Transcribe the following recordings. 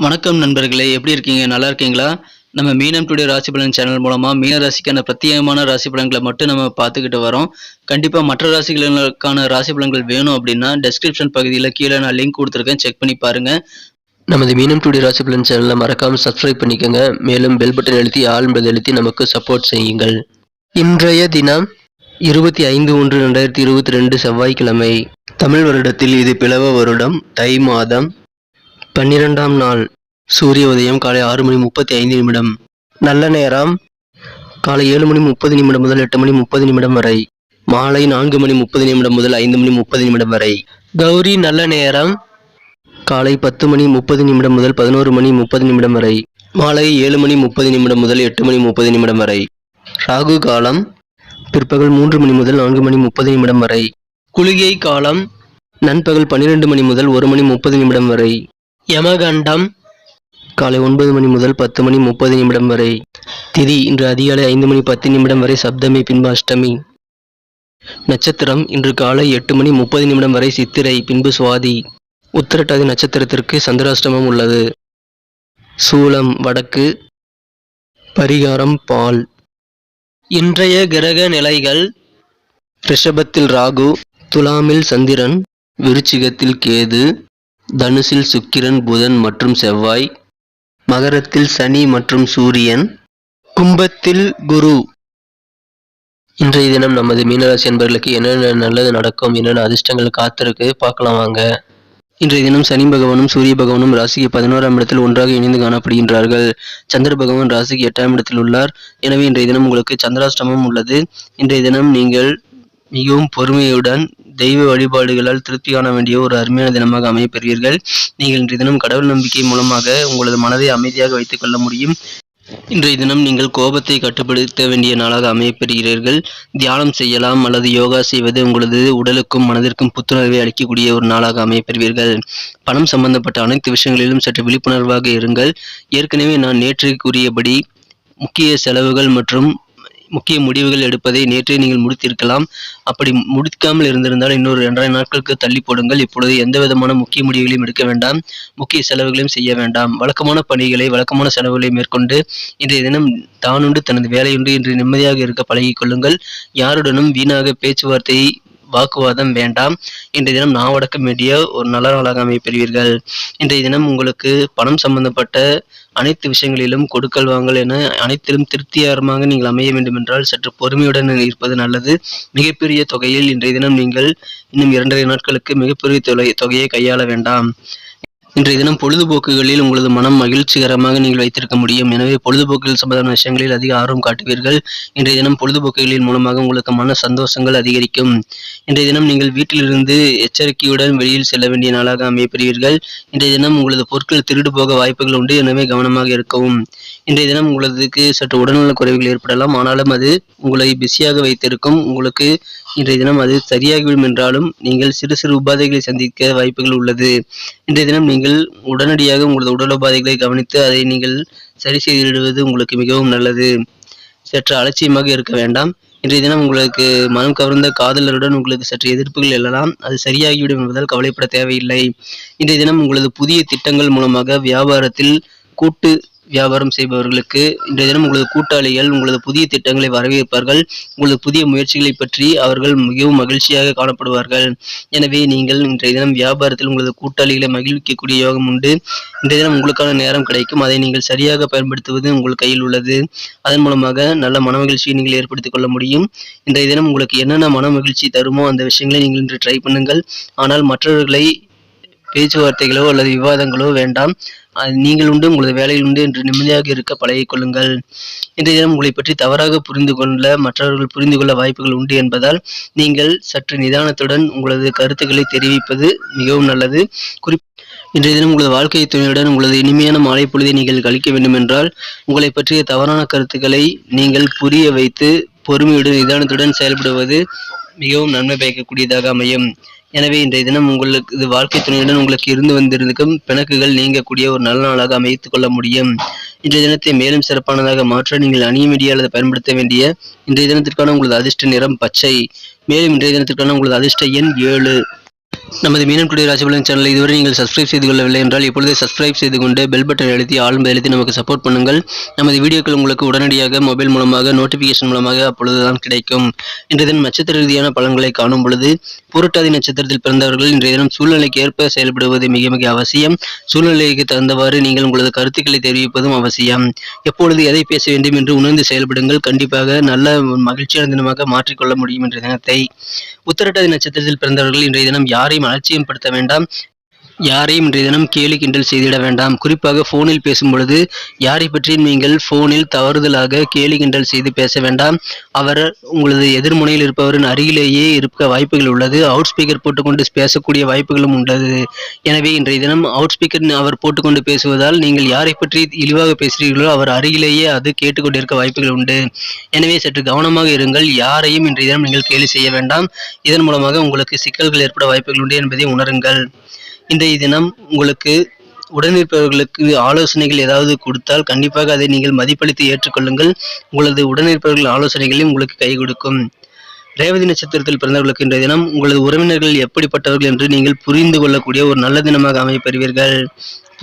வணக்கம் நண்பர்களே, எப்படி இருக்கீங்க? நல்லா இருக்கீங்களா? நம்ம மீனம் டுடே ராசி பலன் சேனல் மூலமா மீன ராசிக்கான பிரத்யேகமான ராசி பலன்களை மட்டும் நம்ம பார்த்துக்கிட்டு வரோம். கண்டிப்பா மற்ற ராசிகளுக்கான ராசி பலன்கள் வேணும் அப்படின்னா டெஸ்கிரிப்ஷன் பகுதியில் கீழே நான் லிங்க் கொடுத்துருக்கேன், செக் பண்ணி பாருங்க. நமது மீனம் டுடே ராசி பலன் சேனலை மறக்காம சப்ஸ்கிரைப் பண்ணிக்கோங்க. மேலும் பெல் பட்டன் அழுத்தி ஆல் என்பதை அழுத்தி நமக்கு சப்போர்ட் செய்யுங்கள். இன்றைய தினம் 25/1/2022 செவ்வாய்க்கிழமை. தமிழ் வருடத்தில் இது பிளவ வருடம், தை மாதம் 12ஆம் நாள். சூரிய உதயம் காலை 6:35. நல்ல நேரம் காலை 7:30 முதல் 8:30 வரை. மாலை 4:30 முதல் 5:30 வரை. கௌரி நல்ல நேரம் காலை 10:30 முதல் 11:30 வரை. மாலை 7:30 முதல் 8:30 வரை. ராகு காலம் பிற்பகல் 3 முதல் 4:30 வரை. குளிகை காலம் நண்பகல் 12 முதல் 1:30 வரை. யமகண்டம் காலை 9 முதல் 10:30 வரை. திதி இன்று அதிகாலை 5:10 வரை சப்தமி, பின்பு அஷ்டமி. நட்சத்திரம் இன்று காலை 8:30 வரை சித்திரை, பின்பு சுவாதி. உத்திரட்டாதி நட்சத்திரத்திற்கு சந்திராஷ்டமம் உள்ளது. சூலம் வடக்கு. பரிகாரம் பால். இன்றைய கிரக நிலைகள்: ரிஷபத்தில் ராகு, துலாமில் சந்திரன், விருச்சிகத்தில் கேது, தனுசில் சுக்கிரன், புதன் மற்றும் செவ்வாய், மகரத்தில் சனி மற்றும் சூரியன், கும்பத்தில் குரு. இன்றைய தினம் நமது மீனராசி என்பவர்களுக்கு என்னென்ன நல்லது நடக்கும், என்னென்ன அதிர்ஷ்டங்கள் காத்திருக்கு பார்க்கலாம் வாங்க. இன்றைய தினம் சனி பகவானும் சூரிய பகவானும் ராசிக்கு 11ஆம் இடத்தில் ஒன்றாக இணைந்து காணப்படுகின்றார்கள். சந்திர பகவான் ராசிக்கு 8ஆம் இடத்தில் உள்ளார். எனவே இன்றைய தினம் உங்களுக்கு சந்திராஷ்டமம் உள்ளது. இன்றைய தினம் நீங்கள் மிகவும் பொறுமையுடன் தெய்வ வழிபாடுகளால் திருப்தி காண வேண்டிய ஒரு அருமையான தினமாக அமையப்பெறுவீர்கள். நீங்கள் இன்றைய தினம் கடவுள் நம்பிக்கை மூலமாக உங்களது மனதை அமைதியாக வைத்துக் கொள்ள முடியும். இன்றைய தினம் நீங்கள் கோபத்தை கட்டுப்படுத்த வேண்டிய நாளாக அமையப்பெறுகிறீர்கள். தியானம் செய்யலாம் அல்லது யோகா செய்வது உங்களது உடலுக்கும் மனதிற்கும் புத்துணர்வை அளிக்கக்கூடிய ஒரு நாளாக அமையப்பெறுவீர்கள். பணம் சம்பந்தப்பட்ட அனைத்து விஷயங்களிலும் சற்று விழிப்புணர்வாக இருங்கள். ஏற்கனவே நான் நேற்று கூறியபடி முக்கிய செலவுகள் மற்றும் முக்கிய முடிவுகள் எடுப்பதை நேற்றே நீங்கள் முடித்திருக்கலாம். அப்படி முடிக்காமல் இருந்திருந்தால் இன்னொரு 2.5 நாட்களுக்கு தள்ளி போடுங்கள். இப்பொழுது எந்த விதமான முக்கிய முடிவுகளையும் எடுக்க வேண்டாம், முக்கிய செலவுகளையும் செய்ய வேண்டாம். வழக்கமான பணிகளை, வழக்கமான செலவுகளை மேற்கொண்டு இன்றைய தினம் தானுண்டு தனது வேலையுண்டு என்று நிம்மதியாக இருக்க பழகிக் கொள்ளுங்கள். யாருடனும் வீணாக பேச்சுவார்த்தை, வாக்குவாதம் வேண்டாம். இன்றைய தினம் நாவடக்க வேண்டிய ஒரு நல்ல நாளாக அமைப்பெறுவீர்கள். இன்றைய தினம் உங்களுக்கு பணம் சம்பந்தப்பட்ட அனைத்து விஷயங்களிலும் கொடுக்கல் வாங்கல் என அனைத்திலும் திருப்திகரமாக நீங்கள் அமைய வேண்டும் என்றால் சற்று பொறுமையுடன் இருப்பது நல்லது. மிகப்பெரிய தொகையில் இன்றைய தினம் நீங்கள் இன்னும் 2.5 நாட்களுக்கு மிகப்பெரிய தொகையை கையாள வேண்டாம். இன்றைய தினம் பொழுதுபோக்குகளில் உங்களது மனம் மகிழ்ச்சிகரமாக நீங்கள் வைத்திருக்க முடியும். எனவே பொழுதுபோக்குகள் சம்பந்தமான விஷயங்களில் அதிக ஆர்வம் காட்டுவீர்கள். இன்றைய தினம் பொழுதுபோக்குகளின் மூலமாக உங்களுக்கு மன சந்தோஷங்கள் அதிகரிக்கும். இன்றைய தினம் நீங்கள் வீட்டிலிருந்து எச்சரிக்கையுடன் வெளியில் செல்ல வேண்டிய நாளாக அமையப்பெறுவீர்கள். இன்றைய தினம் உங்களது பொருட்கள் திருடு போக வாய்ப்புகள் உண்டு. எனவே கவனமாக இருக்கவும். இன்றைய தினம் உங்களுக்கு சற்று உடல்நலக் குறைவுகள் ஏற்படலாம். ஆனாலும் அது உங்களை பிஸியாக வைத்திருக்கும். உங்களுக்கு இன்றைய தினம் அது சரியாகிவிடும் என்றாலும் நீங்கள் சிறு சிறு உபாதைகளை சந்திக்க வாய்ப்புகள் உள்ளது. இன்றைய தினம் நீங்கள் உடனடியாக உங்களது உடல் உபாதைகளை கவனித்து அதை நீங்கள் சரி செய்திடுவது உங்களுக்கு மிகவும் நல்லது. சற்று அலட்சியமாக இருக்க வேண்டாம். இன்றைய தினம் உங்களுக்கு மனம் கவர்ந்த காதலருடன் உங்களுக்கு சற்று எதிர்ப்புகள் எழலாம். அது சரியாகிவிடும் என்பதால் கவலைப்பட தேவையில்லை. இன்றைய தினம் உங்களது புதிய திட்டங்கள் மூலமாக வியாபாரத்தில் கூட்டு வியாபாரம் செய்பவர்களுக்கு இன்றைய தினம் உங்களது கூட்டாளிகள் உங்களது புதிய திட்டங்களை வரவேற்பார்கள். உங்களது புதிய முயற்சிகளை பற்றி அவர்கள் மிகவும் மகிழ்ச்சியாக காணப்படுவார்கள். எனவே நீங்கள் இன்றைய தினம் வியாபாரத்தில் உங்களது கூட்டாளிகளை மகிழ்விக்கக்கூடிய யோகம் உண்டு. இன்றைய தினம் உங்களுக்கான நேரம் கிடைக்கும். அதை நீங்கள் சரியாக பயன்படுத்துவது உங்கள் கையில் உள்ளது. அதன் மூலமாக நல்ல மன மகிழ்ச்சியை நீங்கள் ஏற்படுத்திக் கொள்ள முடியும். இன்றைய தினம் உங்களுக்கு என்னென்ன மன மகிழ்ச்சி தருமோ அந்த விஷயங்களை நீங்கள் இன்று ட்ரை பண்ணுங்கள். ஆனால் மற்றவர்களை பேச்சுவார்த்தைகளோ அல்லது விவாதங்களோ வேண்டாம். நீங்கள் உண்டு, உங்களது வேலையில் உண்டு என்று நிம்மதியாக இருக்க பழகிக் கொள்ளுங்கள். இன்றைய தினம் உங்களை பற்றி தவறாக புரிந்து கொள்ள மற்றவர்கள் புரிந்து கொள்ள வாய்ப்புகள் உண்டு என்பதால் நீங்கள் சற்று நிதானத்துடன் உங்களது கருத்துக்களை தெரிவிப்பது மிகவும் நல்லது. இன்றைய தினம் உங்களது வாழ்க்கை துணையுடன் உங்களது இனிமையான மாலை பொழுதை நீங்கள் கழிக்க வேண்டும் என்றால் உங்களை பற்றிய தவறான கருத்துக்களை நீங்கள் புரிய வைத்து பொறுமையுடன் நிதானத்துடன் செயல்படுவது மிகவும் நன்மை பயக்கக்கூடியதாக அமையும். எனவே இன்றைய தினம் உங்களுக்கு வாழ்க்கை துணையுடன் உங்களுக்கு இருந்து வந்திருக்கும் பிணக்குகள் நீங்கக்கூடிய ஒரு நல்ல நாளாக அமைத்துக் கொள்ள முடியும். இன்றைய தினத்தை மேலும் சிறப்பானதாக மாற்ற நீங்கள் அணிய வேண்டிய அல்லது பயன்படுத்த வேண்டிய இன்றைய தினத்திற்கான உங்களது அதிர்ஷ்ட நிறம் பச்சை. மேலும் இன்றைய தினத்திற்கான உங்களது அதிர்ஷ்ட எண் 7. நமது மீனம் டுடே ராசிபலன் சேனலை இதுவரை நீங்கள் சப்ஸ்கிரைப் செய்து கொள்ளவில்லை என்றால் இப்பொழுதே சப்ஸ்கிரைப் செய்து கொண்டு பெல் பட்டன் அழுத்தி ஆல் அழுத்தி நமக்கு சப்போர்ட் பண்ணுங்கள். நமது வீடியோக்கள் உங்களுக்கு உடனடியாக மொபைல் மூலமாக நோட்டிபிகேஷன் மூலமாக அப்பொழுதுதான் கிடைக்கும். இன்றைய தினம் நட்சத்திர ரீதியான பலன்களை காணும் பொழுது பூரட்டாதி நட்சத்திரத்தில் பிறந்தவர்கள் இன்றைய தினம் சூழ்நிலைக்கு ஏற்ப செயல்படுவது மிக மிக அவசியம். சூழ்நிலைக்கு தகுந்தவாறு நீங்கள் உங்களது கருத்துக்களை தெரிவிப்பதும் அவசியம். எப்பொழுது எதை பேச வேண்டும் என்று உணர்ந்து செயல்படுங்கள். கண்டிப்பாக நல்ல மகிழ்ச்சியான தினமாக மாற்றிக்கொள்ள முடியும். இன்றைய தினத்தை உத்திரட்டாதி நட்சத்திரத்தில் பிறந்தவர்கள் இன்றைய தினம் யாரையும் அலட்சியம் படுத்த வேண்டாம். யாரையும் இன்றைய தினம் கேலி கிண்டல் செய்திட வேண்டாம். குறிப்பாக போனில் பேசும் பொழுது யாரை பற்றியும் நீங்கள் போனில் தவறுதலாக கேலி கிண்டல் செய்து பேச வேண்டாம். அவர் உங்களது எதிர்முனையில் இருப்பவரின் அருகிலேயே இருக்க வாய்ப்புகள் உள்ளது. அவுட் ஸ்பீக்கர் போட்டுக்கொண்டு பேசக்கூடிய வாய்ப்புகளும் உள்ளது. எனவே இன்றைய தினம் அவுட் ஸ்பீக்கர் அவர் போட்டுக்கொண்டு பேசுவதால் நீங்கள் யாரை பற்றி இழிவாக பேசுகிறீர்களோ அவர் அருகிலேயே அது கேட்டுக்கொண்டிருக்க வாய்ப்புகள் உண்டு. எனவே சற்று கவனமாக இருங்கள். யாரையும் இன்றைய தினம் நீங்கள் கேலி செய்ய வேண்டாம். இதன் மூலமாக உங்களுக்கு சிக்கல்கள் ஏற்பட வாய்ப்புகள் உண்டு என்பதை உணருங்கள். இன்றைய தினம் உங்களுக்கு உடனிருப்பவர்களுக்கு ஆலோசனைகள் ஏதாவது கொடுத்தால் கண்டிப்பாக அதை நீங்கள் மதிப்பளித்து ஏற்றுக்கொள்ளுங்கள். உங்களது உடனிருப்பவர்கள் ஆலோசனைகளையும் உங்களுக்கு கை கொடுக்கும். ரேவதி நட்சத்திரத்தில் பிறந்தவர்களுக்கு இன்றைய தினம் உங்களது உறவினர்கள் எப்படிப்பட்டவர்கள் என்று நீங்கள் புரிந்து கொள்ளக்கூடிய ஒரு நல்ல தினமாக அமைப்பெறுவீர்கள்.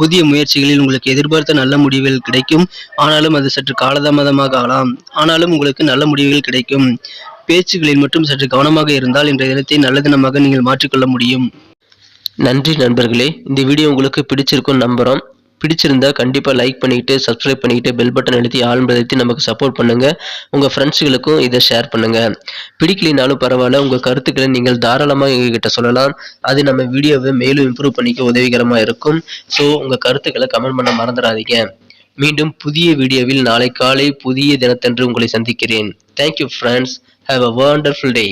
புதிய முயற்சிகளில் உங்களுக்கு எதிர்பார்த்த நல்ல முடிவுகள் கிடைக்கும். ஆனாலும் அது சற்று காலதாமதமாக ஆகலாம். ஆனாலும் உங்களுக்கு நல்ல முடிவுகள் கிடைக்கும். பேச்சுகளில் மட்டும் சற்று கவனமாக இருந்தால் இன்றைய தினத்தை நல்ல தினமாக நீங்கள் மாற்றிக்கொள்ள முடியும். நன்றி நண்பர்களே. இந்த வீடியோ உங்களுக்கு பிடிச்சிருக்கும் நம்புறோம். பிடிச்சிருந்தா கண்டிப்பா லைக் பண்ணிட்டு சப்ஸ்கிரைப் பண்ணிட்டு பெல் பட்டன் அழுத்தி ஆல் அழுத்தி நமக்கு சப்போர்ட் பண்ணுங்க. உங்க ஃப்ரெண்ட்ஸுகளுக்கும் இதை ஷேர் பண்ணுங்க. பிடிக்கலினாலும் பரவாயில்ல, உங்க கருத்துக்களை நீங்கள் தாராளமா எங்ககிட்ட சொல்லலாம். அது நம்ம வீடியோவை மேலும் இம்ப்ரூவ் பண்ணிக்க உதவிகரமா இருக்கும். ஸோ உங்க கருத்துக்களை கமெண்ட் பண்ண மறந்துடாதீங்க. மீண்டும் புதிய வீடியோவில் நாளை காலை புதிய தினத்தன்று உங்களை சந்திக்கிறேன். Thank you friends. Have a wonderful day.